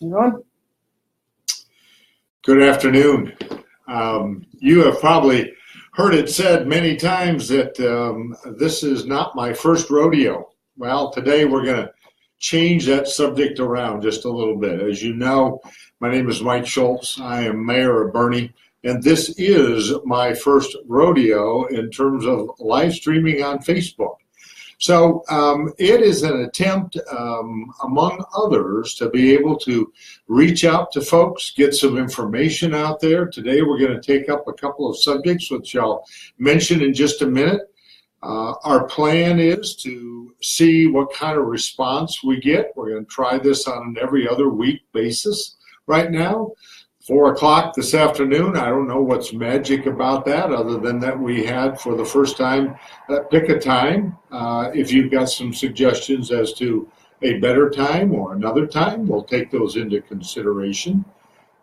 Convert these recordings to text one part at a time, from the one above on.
You on? Good afternoon. You have probably heard it said many times that this is not my first rodeo. Well, today we're going to change that subject around just a little bit. As you know, my name is Mike Schultz. I am mayor of Boerne, and this is my first rodeo in terms of live streaming on Facebook. So it is an attempt, among others, to be able to reach out to folks, get some information out there. Today we're going to take up a couple of subjects, which I'll mention in just a minute. Our plan is to see what kind of response we get. We're going to try this on an every other week basis right now. 4 o'clock this afternoon. I don't know what's magic about that other than that we had for the first time pick a time. If you've got some suggestions as to a better time or another time, we'll take those into consideration.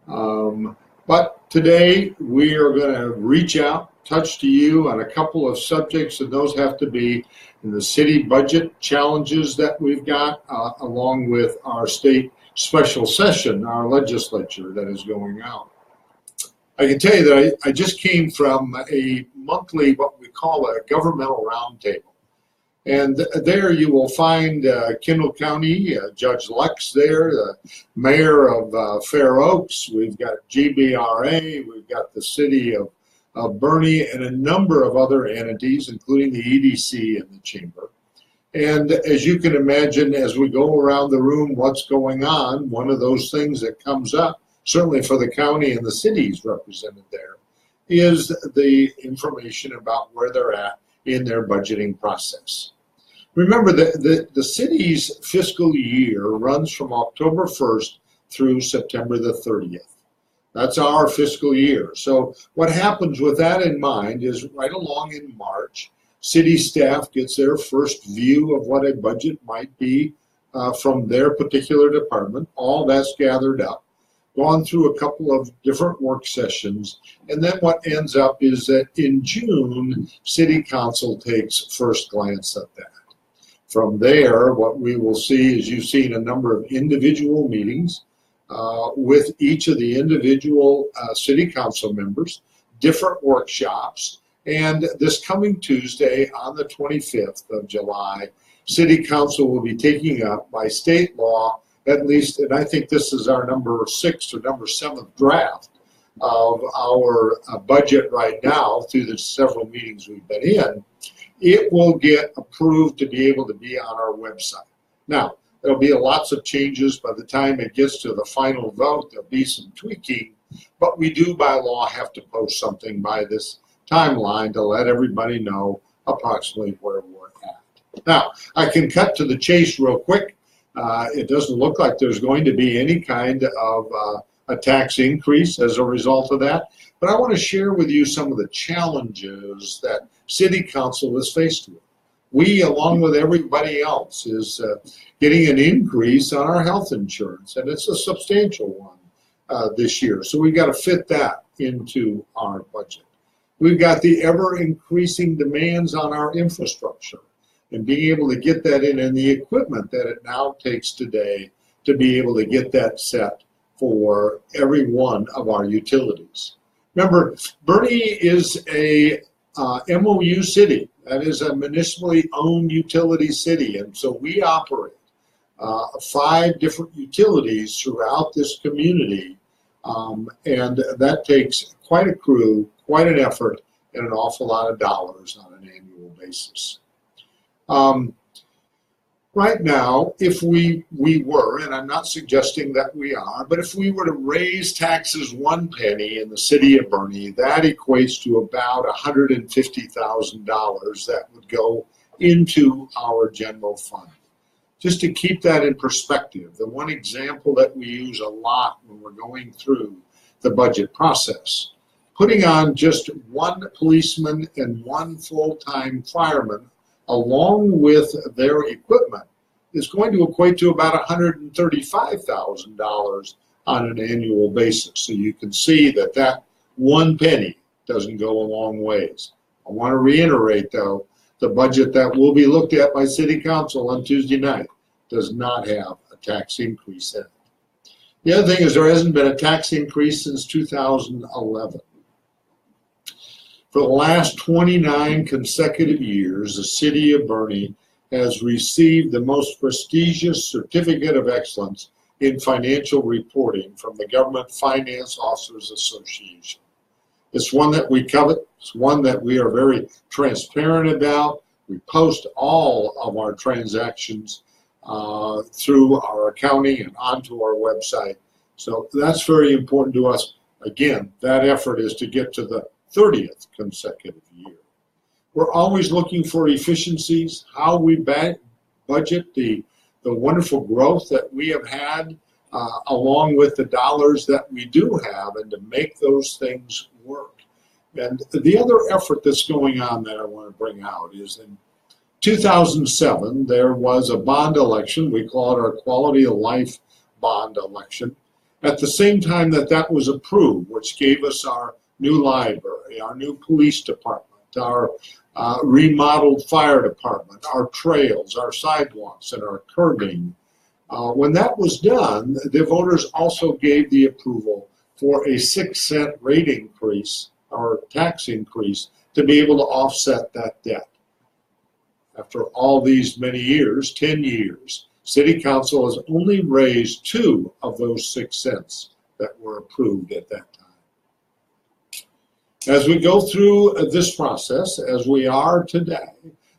But today we are going to reach out, touch to you on a couple of subjects, and those have to be in the city budget challenges that we've got, along with our state special session, our legislature that is going out. I can tell you that I just came from a monthly, what we call a governmental roundtable. And there you will find Kendall County, Judge Lex there, the mayor of Fair Oaks. We've got GBRA, we've got the city of Boerne, and a number of other entities, including the EDC and the chamber. And as you can imagine, as we go around the room, what's going on, one of those things that comes up, certainly for the county and the cities represented there, is the information about where they're at in their budgeting process. Remember that the city's fiscal year runs from October 1st through September the 30th. That's our fiscal year. So what happens with that in mind is right along in March, city staff gets their first view of what a budget might be from their particular department. All that's gathered up, gone through a couple of different work sessions, and then what ends up is that in June, City Council takes first glance at that. From there, what we will see is you've seen a number of individual meetings with each of the individual City Council members, different workshops. And this coming Tuesday on the 25th of July, City Council will be taking up by state law, at least, and I think this is our number 6 or number 7th draft of our budget right now through the several meetings we've been in. It will get approved to be able to be on our website. Now, there'll be lots of changes by the time it gets to the final vote. There'll be some tweaking, but we do by law have to post something by this timeline to let everybody know approximately where we're at. Now, I can cut to the chase real quick. It doesn't look like there's going to be any kind of a tax increase as a result of that, but I want to share with you some of the challenges that City Council is faced with. We, along with everybody else, is getting an increase on our health insurance, and it's a substantial one this year, so we've got to fit that into our budget. We've got the ever-increasing demands on our infrastructure and being able to get that in and the equipment that it now takes today to be able to get that set for every one of our utilities. Remember, Boerne is a MOU city. That is a municipally owned utility city, and so we operate 5 different utilities throughout this community, and that takes quite a crew, quite an effort, and an awful lot of dollars on an annual basis. Right now, if we were, and I'm not suggesting that we are, but if we were to raise taxes 1 penny in the city of Boerne, that equates to about $150,000 that would go into our general fund. Just to keep that in perspective, the one example that we use a lot when we're going through the budget process, putting on just 1 policeman and 1 full-time fireman along with their equipment is going to equate to about $135,000 on an annual basis. So you can see that that 1 penny doesn't go a long ways. I want to reiterate, though, the budget that will be looked at by City Council on Tuesday night does not have a tax increase in it. The other thing is there hasn't been a tax increase since 2011. For the last 29 consecutive years, the city of Boerne has received the most prestigious Certificate of Excellence in Financial Reporting from the Government Finance Officers Association. It's one that we covet. It's one that we are very transparent about. We post all of our transactions through our accounting and onto our website. So that's very important to us. Again, that effort is to get to the 30th consecutive year. We're always looking for efficiencies, how we budget the wonderful growth that we have had, along with the dollars that we do have, and to make those things work. And the other effort that's going on that I want to bring out is in 2007, there was a bond election. We call it our Quality of Life bond election. At the same time that that was approved, which gave us our new library, our new police department, our remodeled fire department, our trails, our sidewalks, and our curbing. When that was done, the voters also gave the approval for a 6-cent rate increase or tax increase to be able to offset that debt. After all these many years, 10 years, City Council has only raised 2 of those 6 cents that were approved at that time. As we go through this process, as we are today,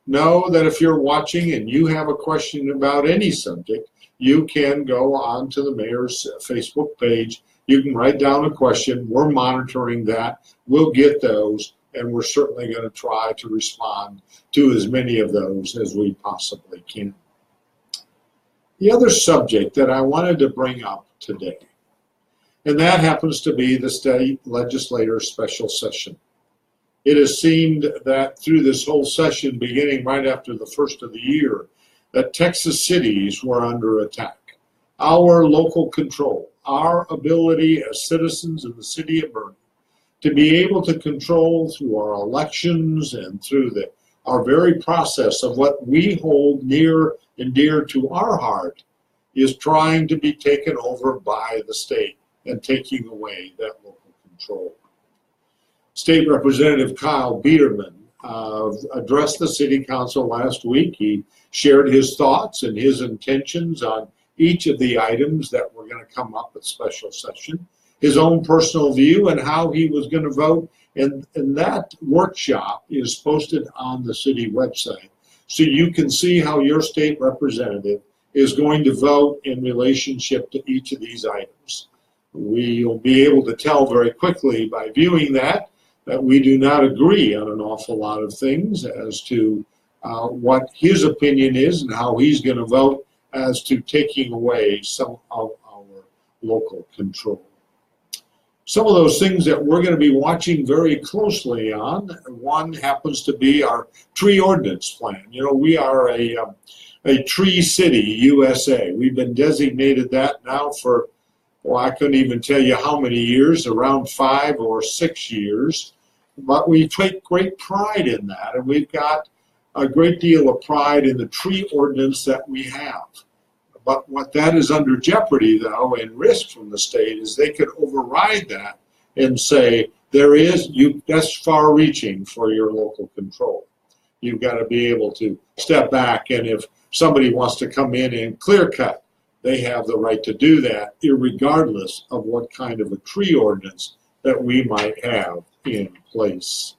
know that if you're watching and you have a question about any subject, you can go on to the mayor's Facebook page. You can write down a question. We're monitoring that. We'll get those, and we're certainly going to try to respond to as many of those as we possibly can. The other subject that I wanted to bring up today, and that happens to be the state legislature special session. It has seemed that through this whole session, beginning right after the first of the year, that Texas cities were under attack. Our local control, our ability as citizens in the city of Boerne to be able to control through our elections and through our very process of what we hold near and dear to our heart is trying to be taken over by the state and taking away that local control. State Representative Kyle Biederman addressed the City Council last week. He shared his thoughts and his intentions on each of the items that were going to come up at special session, his own personal view and how he was going to vote. And that workshop is posted on the city website. So you can see how your state representative is going to vote in relationship to each of these items. We'll be able to tell very quickly by viewing that we do not agree on an awful lot of things as to what his opinion is and how he's going to vote as to taking away some of our local control. Some of those things that we're going to be watching very closely on, one happens to be our tree ordinance plan. You know, we are a tree city, USA. We've been designated that now for, well, I couldn't even tell you how many years, around 5 or 6 years. But we take great pride in that, and we've got a great deal of pride in the tree ordinance that we have. But what that is under jeopardy, though, and risk from the state is they could override that and say, that's far reaching for your local control. You've got to be able to step back, and if somebody wants to come in and clear cut, they have the right to do that, irregardless of what kind of a tree ordinance that we might have in place.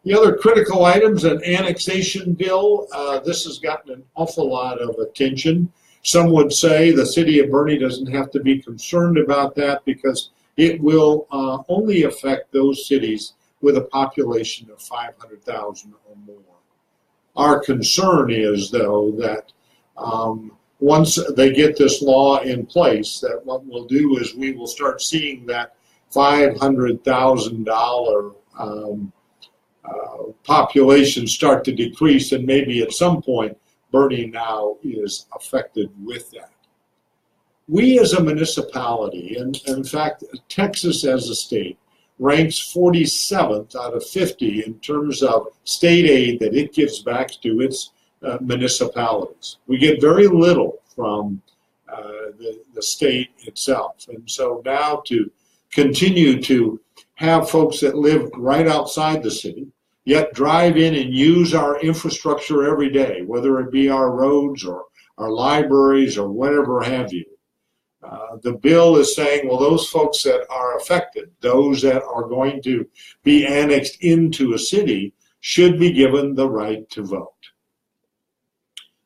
The other critical items, an annexation bill. This has gotten an awful lot of attention. Some would say the city of Boerne doesn't have to be concerned about that because it will only affect those cities with a population of 500,000 or more. Our concern is, though, that once they get this law in place, that what we'll do is we will start seeing that $500,000 population start to decrease, and maybe at some point Boerne now is affected with that. We as a municipality, and in fact Texas as a state, ranks 47th out of 50 in terms of state aid that it gives back to its municipalities. We get very little from the state itself. And so now to continue to have folks that live right outside the city, yet drive in and use our infrastructure every day, whether it be our roads or our libraries or whatever have you. The bill is saying, well, those folks that are affected, those that are going to be annexed into a city, should be given the right to vote.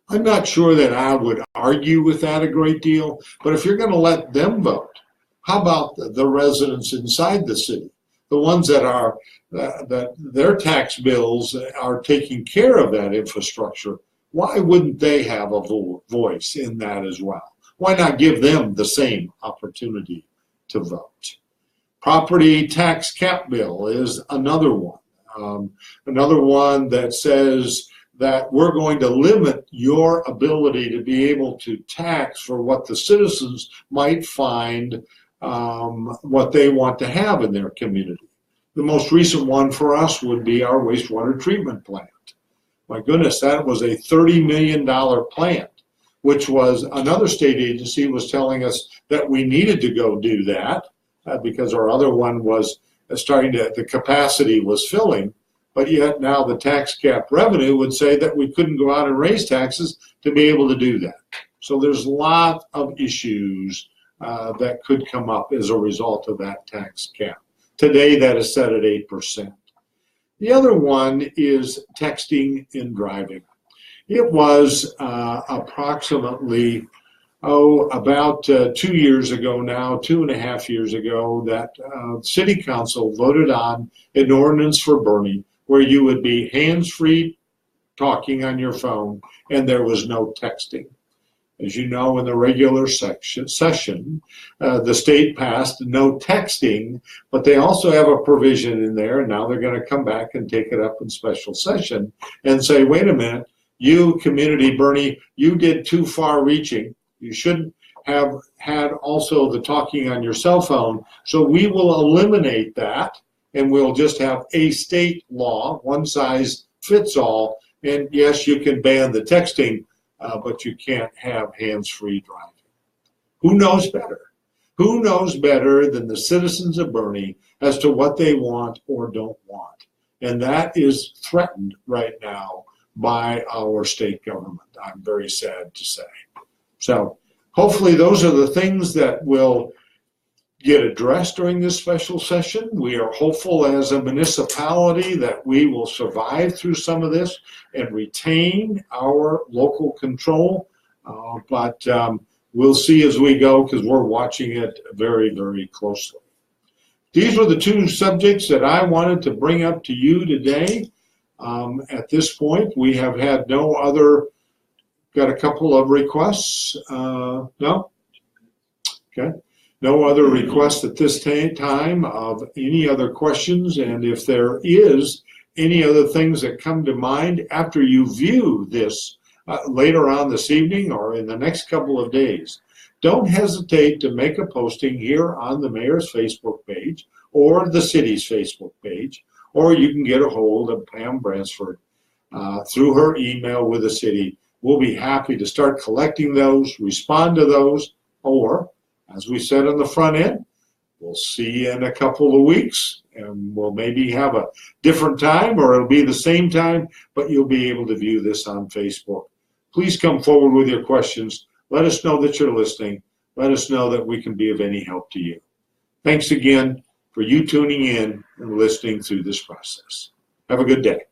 I'm not sure that I would argue with that a great deal, but if you're going to let them vote, how about the residents inside the city, the ones that are that their tax bills are taking care of that infrastructure? Why wouldn't they have a voice in that as well? Why not give them the same opportunity to vote? Property tax cap bill is another one. Another one that says that we're going to limit your ability to be able to tax for what the citizens might find what they want to have in their community. The most recent one for us would be our wastewater treatment plant. My goodness, that was a $30 million plant, which was another state agency was telling us that we needed to go do that because our other one was starting to, the capacity was filling, but yet now the tax cap revenue would say that we couldn't go out and raise taxes to be able to do that. So there's a lot of issues that could come up as a result of that tax cap. Today that is set at 8%. The other one is texting and driving. It was approximately, about 2 years ago now, 2.5 years ago, that City Council voted on an ordinance for Boerne where you would be hands-free talking on your phone and there was no texting. As you know, in the regular session, the state passed no texting, but they also have a provision in there, and now they're going to come back and take it up in special session and say, wait a minute, you, community Boerne, you did too far reaching. You shouldn't have had also the talking on your cell phone, so we will eliminate that, and we'll just have a state law, one size fits all, and yes, you can ban the texting, but you can't have hands-free driving. Who knows better? Who knows better than the citizens of Boerne as to what they want or don't want? And that is threatened right now by our state government, I'm very sad to say. So hopefully those are the things that will get addressed during this special session. We are hopeful as a municipality that we will survive through some of this and retain our local control, but we'll see as we go because we're watching it very, very closely. These were the two subjects that I wanted to bring up to you today. At this point, we have had no other, got a couple of requests. No? Okay. No other requests at this time of any other questions, and if there is any other things that come to mind after you view this later on this evening or in the next couple of days, don't hesitate to make a posting here on the mayor's Facebook page or the city's Facebook page, or you can get a hold of Pam Bransford through her email with the city. We'll be happy to start collecting those, respond to those, or as we said on the front end, we'll see you in a couple of weeks, and we'll maybe have a different time, or it'll be the same time, but you'll be able to view this on Facebook. Please come forward with your questions. Let us know that you're listening. Let us know that we can be of any help to you. Thanks again for you tuning in and listening through this process. Have a good day.